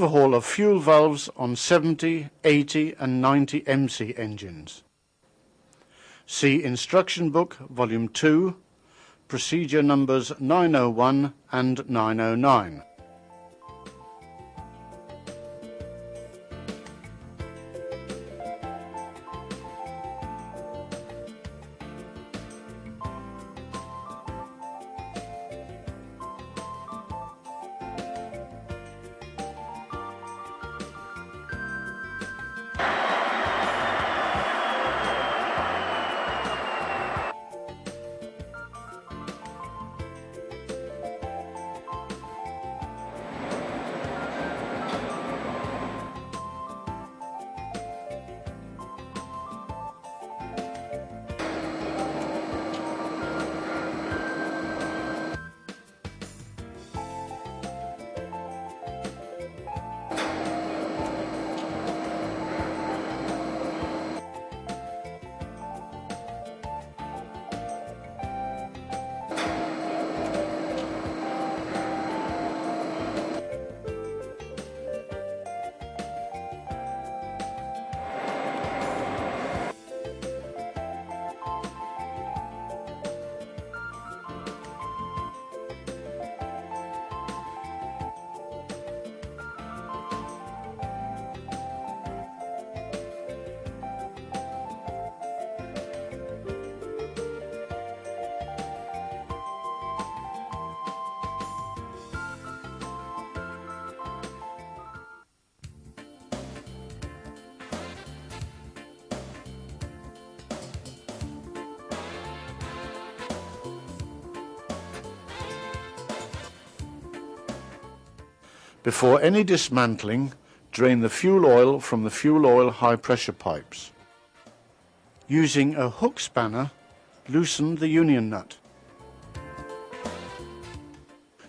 Overhaul of fuel valves on 70, 80 and 90 MC engines. See Instruction Book, Volume 2, Procedure numbers 901 and 909. Before any dismantling, drain the fuel oil from the fuel oil high pressure pipes. Using a hook spanner, loosen the union nut.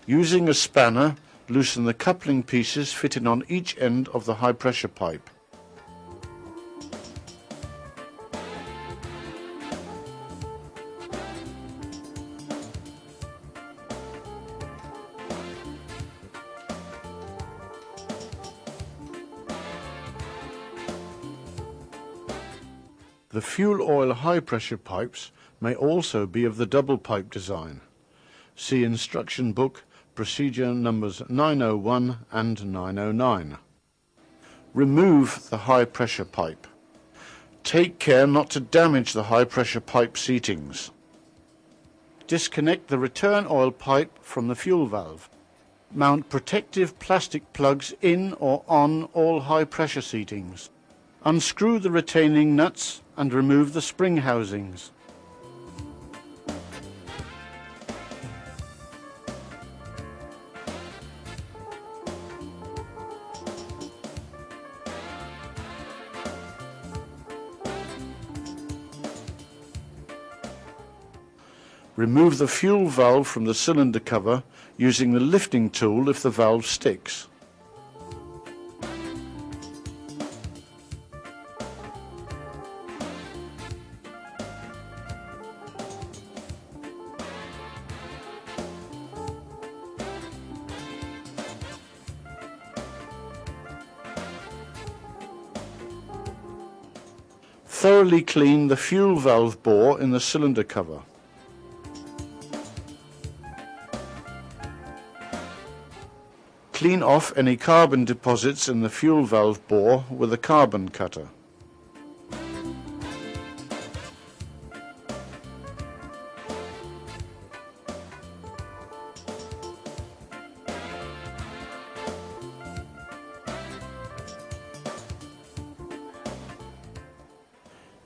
Using a spanner, loosen the coupling pieces fitted on each end of the high pressure pipe. The fuel oil high pressure pipes may also be of the double pipe design. See Instruction Book, Procedure numbers 901 and 909. Remove the high pressure pipe. Take care not to damage the high pressure pipe seatings. Disconnect the return oil pipe from the fuel valve. Mount protective plastic plugs in or on all high pressure seatings. Unscrew the retaining nuts and remove the spring housings. Remove the fuel valve from the cylinder cover using the lifting tool if the valve sticks. Thoroughly clean the fuel valve bore in the cylinder cover. Clean off any carbon deposits in the fuel valve bore with a carbon cutter.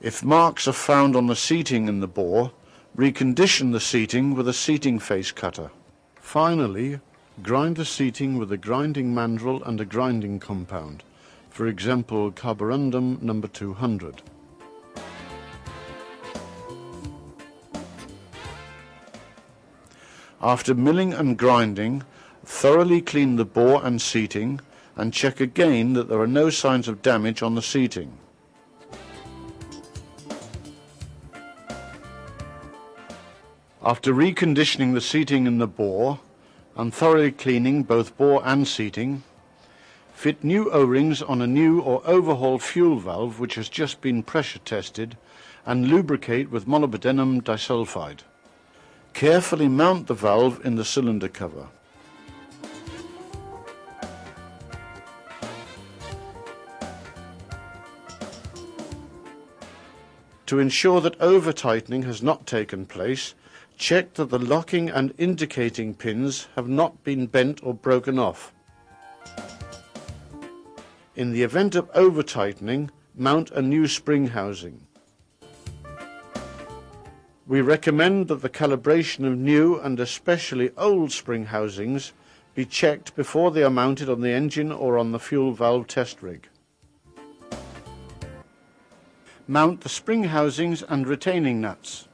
If marks are found on the seating in the bore, recondition the seating with a seating face cutter. Finally, grind the seating with a grinding mandrel and a grinding compound, for example carborundum number 200. After milling and grinding, thoroughly clean the bore and seating and check again that there are no signs of damage on the seating. After reconditioning the seating in the bore and thoroughly cleaning both bore and seating, Fit new O-rings on a new or overhaul fuel valve which has just been pressure tested and lubricate with molybdenum disulfide. Carefully mount the valve in the cylinder cover. To ensure that over-tightening has not taken place, check that the locking and indicating pins have not been bent or broken off. In the event of over-tightening, mount a new spring housing. We recommend that the calibration of new and especially old spring housings be checked before they are mounted on the engine or on the fuel valve test rig. Mount the spring housings and retaining nuts.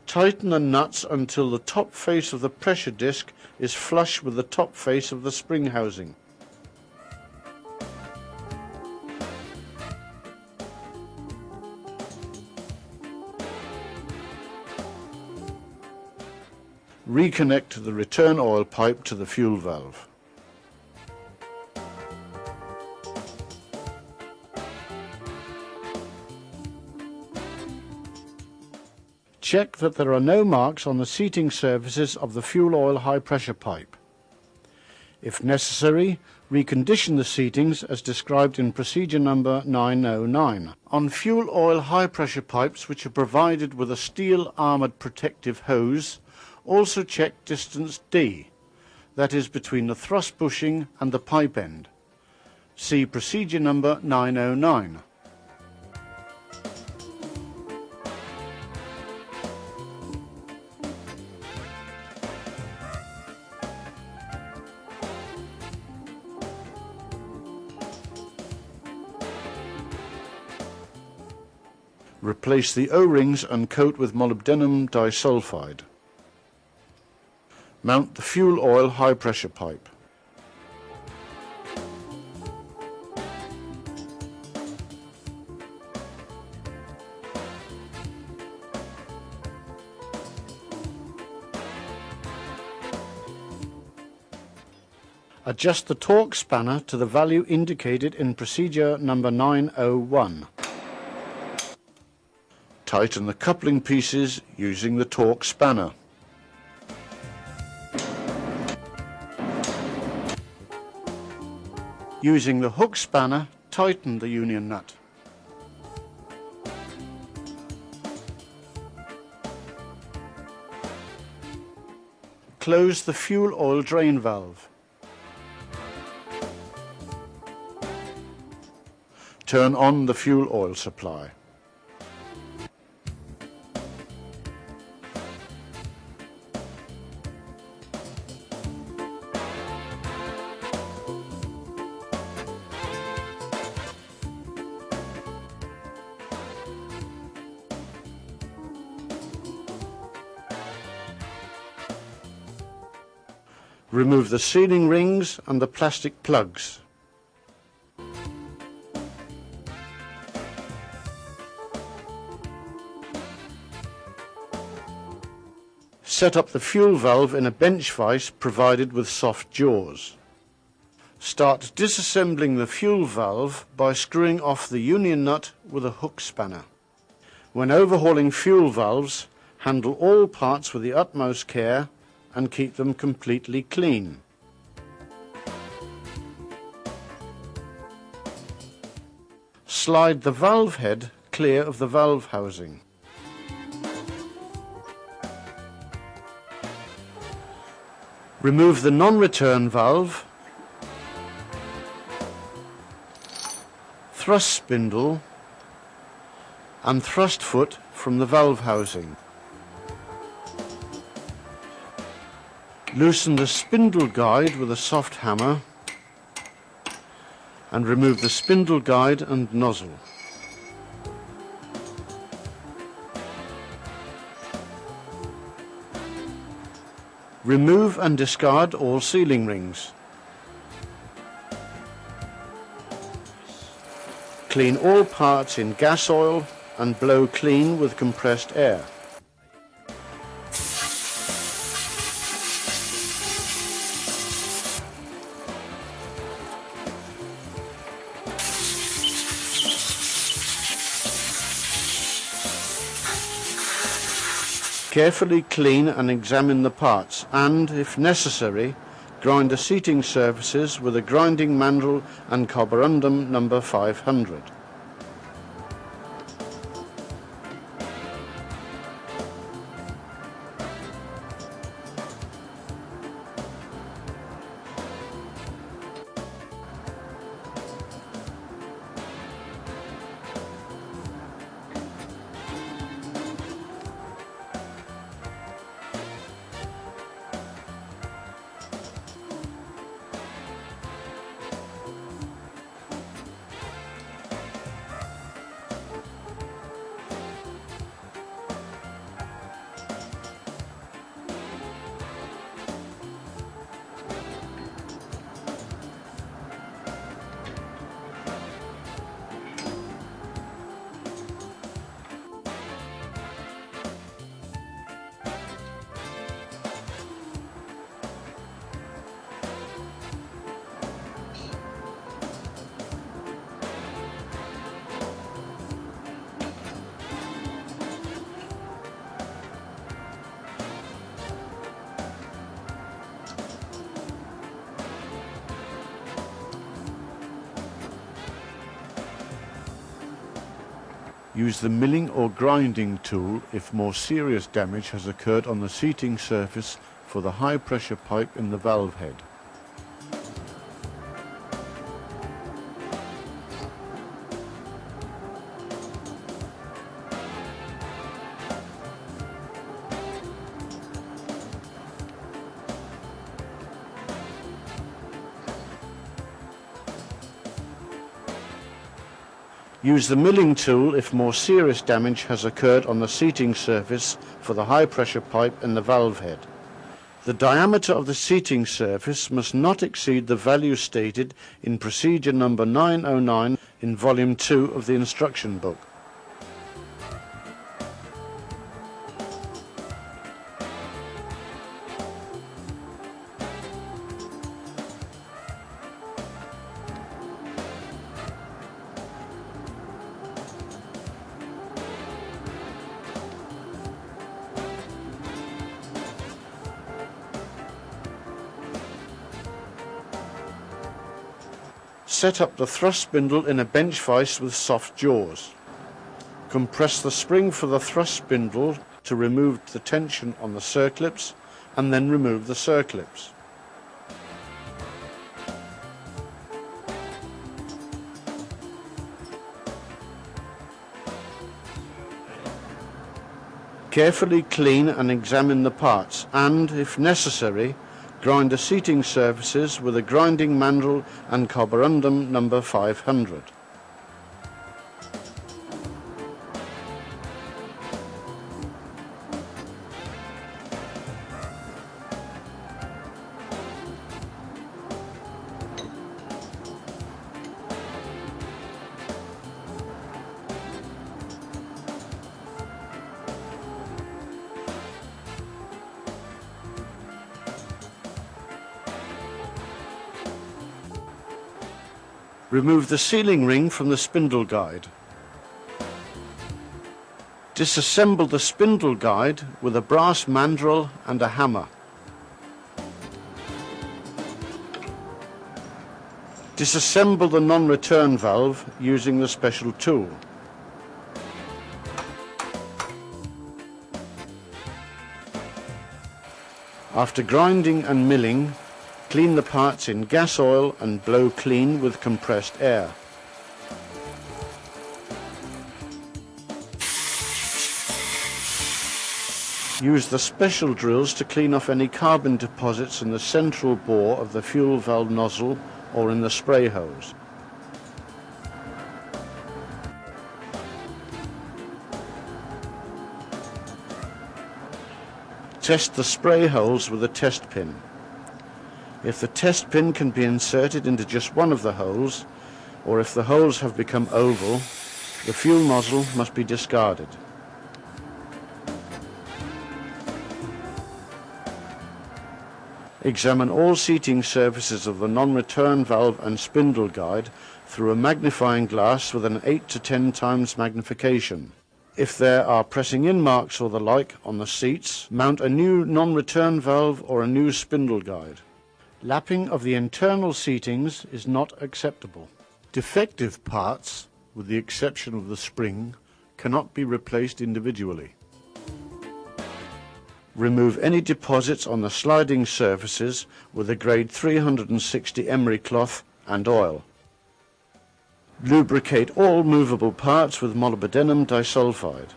Tighten the nuts until the top face of the pressure disc is flush with the top face of the spring housing. Reconnect the return oil pipe to the fuel valve. Check that there are no marks on the seating surfaces of the fuel oil high pressure pipe. If necessary, recondition the seatings as described in procedure number 909. On fuel oil high pressure pipes which are provided with a steel armoured protective hose, also check distance D, that is between the thrust bushing and the pipe end. See procedure number 909. Replace the O-rings and coat with molybdenum disulfide. Mount the fuel oil high pressure pipe. Adjust the torque spanner to the value indicated in procedure number 901. Tighten the coupling pieces using the torque spanner. Using the hook spanner, tighten the union nut. Close the fuel oil drain valve. Turn on the fuel oil supply. Remove the sealing rings and the plastic plugs. Set up the fuel valve in a bench vise provided with soft jaws. Start disassembling the fuel valve by screwing off the union nut with a hook spanner. When overhauling fuel valves, handle all parts with the utmost care and keep them completely clean. Slide the valve head clear of the valve housing. Remove the non-return valve, thrust spindle and thrust foot from the valve housing. Loosen the spindle guide with a soft hammer and remove the spindle guide and nozzle. Remove and discard all sealing rings. Clean all parts in gas oil and blow clean with compressed air. Carefully clean and examine the parts and, if necessary, grind the seating surfaces with a grinding mandrel and carborundum number 500. Use the milling or grinding tool if more serious damage has occurred on the seating surface for the high pressure pipe in the valve head. Use the milling tool if more serious damage has occurred on the seating surface for the high pressure pipe in the valve head. The diameter of the seating surface must not exceed the value stated in procedure number 909 in volume 2 of the instruction book. Set up the thrust spindle in a bench vise with soft jaws. Compress the spring for the thrust spindle to remove the tension on the circlips and then remove the circlips. Carefully clean and examine the parts and, if necessary, grind the seating surfaces with a grinding mandrel and carborundum number 500. Remove the sealing ring from the spindle guide. Disassemble the spindle guide with a brass mandrel and a hammer. Disassemble the non-return valve using the special tool. After grinding and milling, clean the parts in gas oil and blow clean with compressed air. Use the special drills to clean off any carbon deposits in the central bore of the fuel valve nozzle or in the spray hose. Test the spray holes with a test pin. If the test pin can be inserted into just one of the holes, or if the holes have become oval, the fuel nozzle must be discarded. Examine all seating surfaces of the non-return valve and spindle guide through a magnifying glass with an 8 to 10 times magnification. If there are pressing in marks or the like on the seats, mount a new non-return valve or a new spindle guide. Lapping of the internal seatings is not acceptable. Defective parts, with the exception of the spring, cannot be replaced individually. Remove any deposits on the sliding surfaces with a grade 360 emery cloth and oil. Lubricate all movable parts with molybdenum disulfide.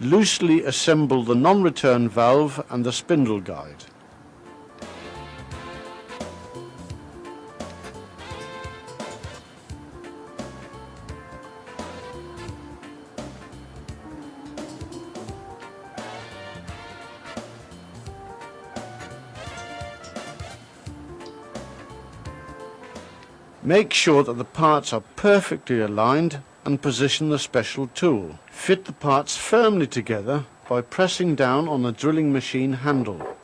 Loosely assemble the non-return valve and the spindle guide. Make sure that the parts are perfectly aligned and position the special tool. Fit the parts firmly together by pressing down on the drilling machine handle.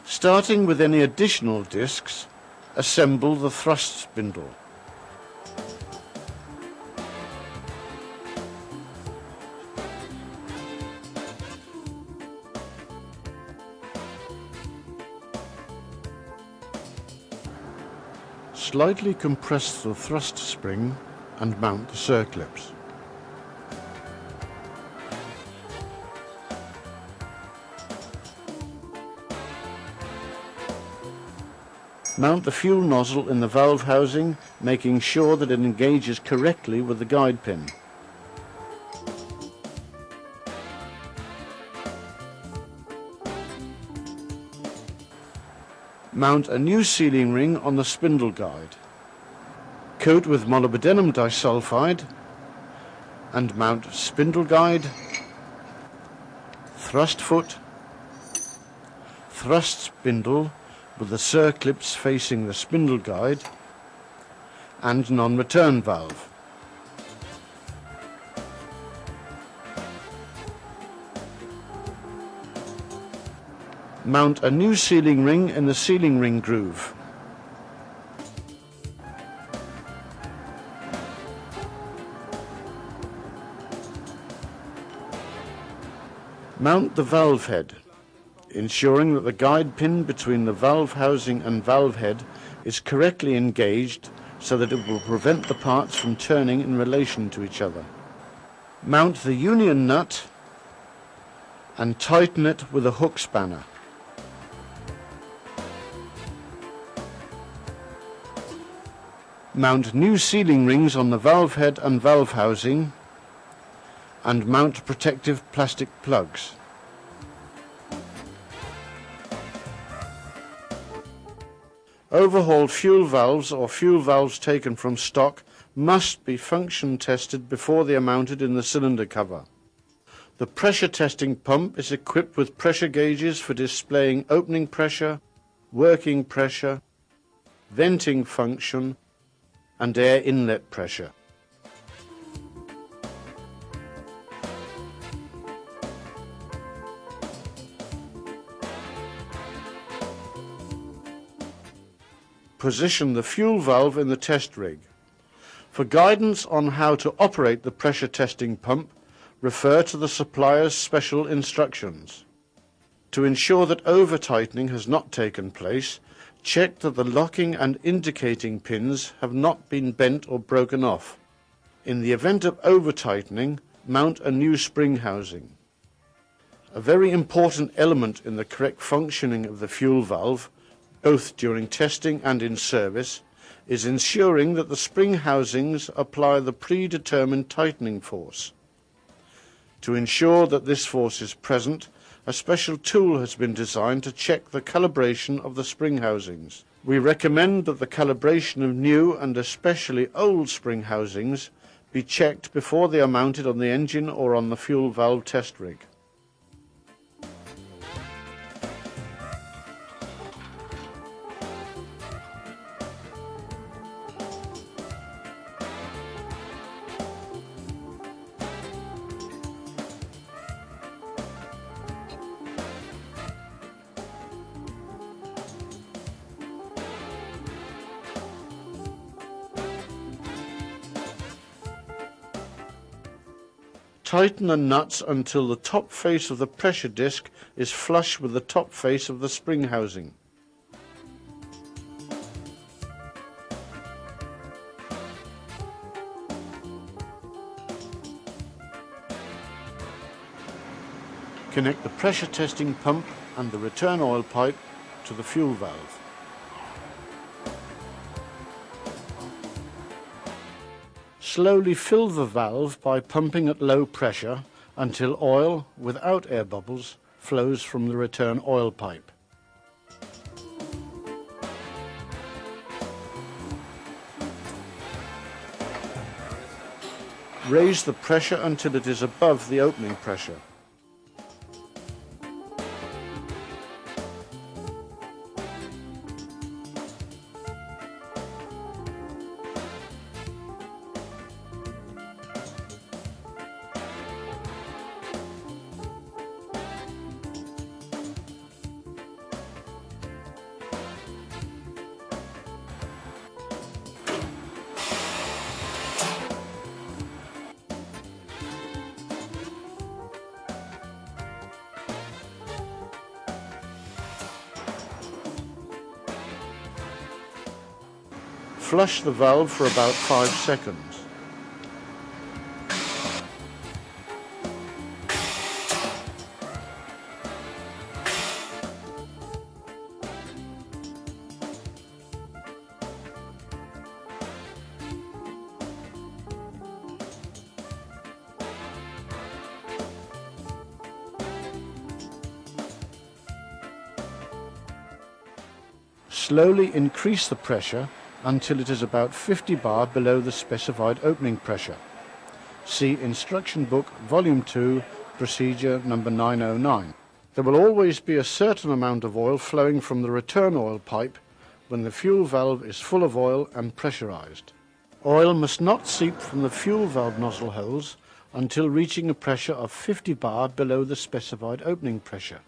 Starting with any additional discs, assemble the thrust spindle. Slightly compress the thrust spring and mount the circlips. Mount the fuel nozzle in the valve housing, making sure that it engages correctly with the guide pin. Mount a new sealing ring on the spindle guide. Coat with molybdenum disulfide and mount spindle guide, thrust foot, thrust spindle with the circlips facing the spindle guide, and non-return valve. Mount a new sealing ring in the sealing ring groove. Mount the valve head, ensuring that the guide pin between the valve housing and valve head is correctly engaged so that it will prevent the parts from turning in relation to each other. Mount the union nut and tighten it with a hook spanner. Mount new sealing rings on the valve head and valve housing and mount protective plastic plugs. Overhauled fuel valves or fuel valves taken from stock must be function tested before they are mounted in the cylinder cover. The pressure testing pump is equipped with pressure gauges for displaying opening pressure, working pressure, venting function, and air inlet pressure. Position the fuel valve in the test rig. For guidance on how to operate the pressure testing pump, refer to the supplier's special instructions. To ensure that over-tightening has not taken place, check that the locking and indicating pins have not been bent or broken off. In the event of over-tightening, mount a new spring housing. A very important element in the correct functioning of the fuel valve, both during testing and in service, is ensuring that the spring housings apply the predetermined tightening force. To ensure that this force is present, a special tool has been designed to check the calibration of the spring housings. We recommend that the calibration of new and especially old spring housings be checked before they are mounted on the engine or on the fuel valve test rig. Tighten the nuts until the top face of the pressure disc is flush with the top face of the spring housing. Connect the pressure testing pump and the return oil pipe to the fuel valve. Slowly fill the valve by pumping at low pressure until oil, without air bubbles, flows from the return oil pipe. Raise the pressure until it is above the opening pressure. Flush the valve for about 5 seconds. Slowly increase the pressure until it is about 50 bar below the specified opening pressure. See Instruction Book Volume 2, Procedure number 909. There will always be a certain amount of oil flowing from the return oil pipe when the fuel valve is full of oil and pressurized. Oil must not seep from the fuel valve nozzle holes until reaching a pressure of 50 bar below the specified opening pressure.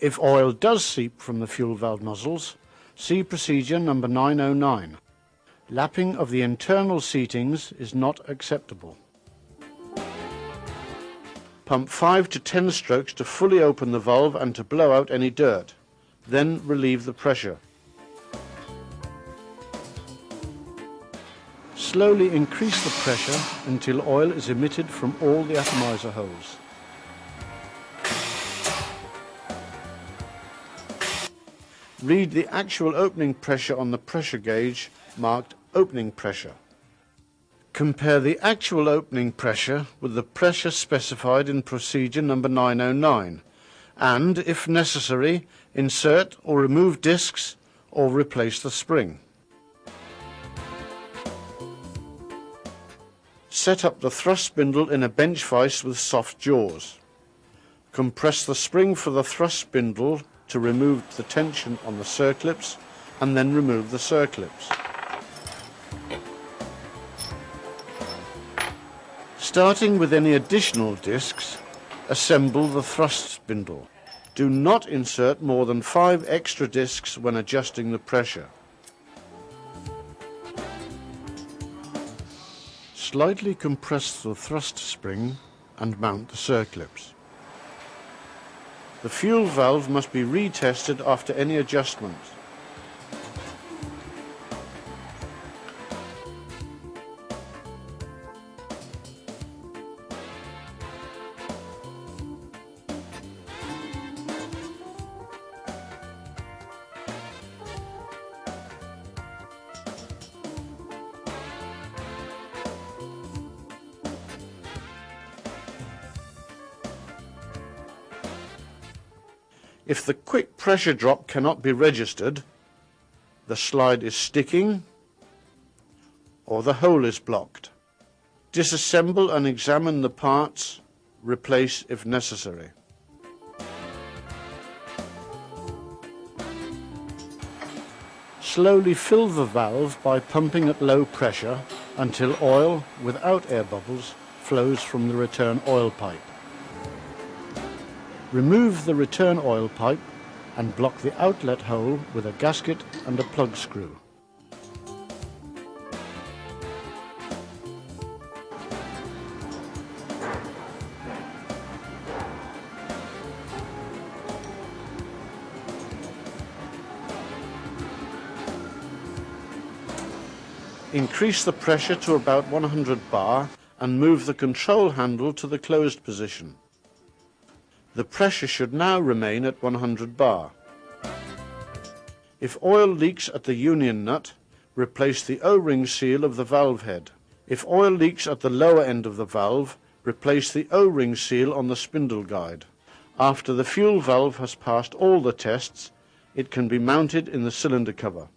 If oil does seep from the fuel valve nozzles, see Procedure number 909. Lapping of the internal seatings is not acceptable. Pump 5 to 10 strokes to fully open the valve and to blow out any dirt. Then relieve the pressure. Slowly increase the pressure until oil is emitted from all the atomizer holes. Read the actual opening pressure on the pressure gauge marked opening pressure. Compare the actual opening pressure with the pressure specified in Procedure number 909 and, if necessary, insert or remove discs or replace the spring. Set up the thrust spindle in a bench vise with soft jaws. Compress the spring for the thrust spindle to remove the tension on the circlips and then remove the circlips. Starting with any additional discs, assemble the thrust spindle. Do not insert more than 5 extra discs when adjusting the pressure. Slightly compress the thrust spring and mount the circlips. The fuel valve must be retested after any adjustments. If the quick pressure drop cannot be registered, the slide is sticking or the hole is blocked. Disassemble and examine the parts, replace if necessary. Slowly fill the valve by pumping at low pressure until oil, without air bubbles, flows from the return oil pipe. Remove the return oil pipe and block the outlet hole with a gasket and a plug screw. Increase the pressure to about 100 bar and move the control handle to the closed position. The pressure should now remain at 100 bar. If oil leaks at the union nut, replace the O-ring seal of the valve head. If oil leaks at the lower end of the valve, replace the O-ring seal on the spindle guide. After the fuel valve has passed all the tests, it can be mounted in the cylinder cover.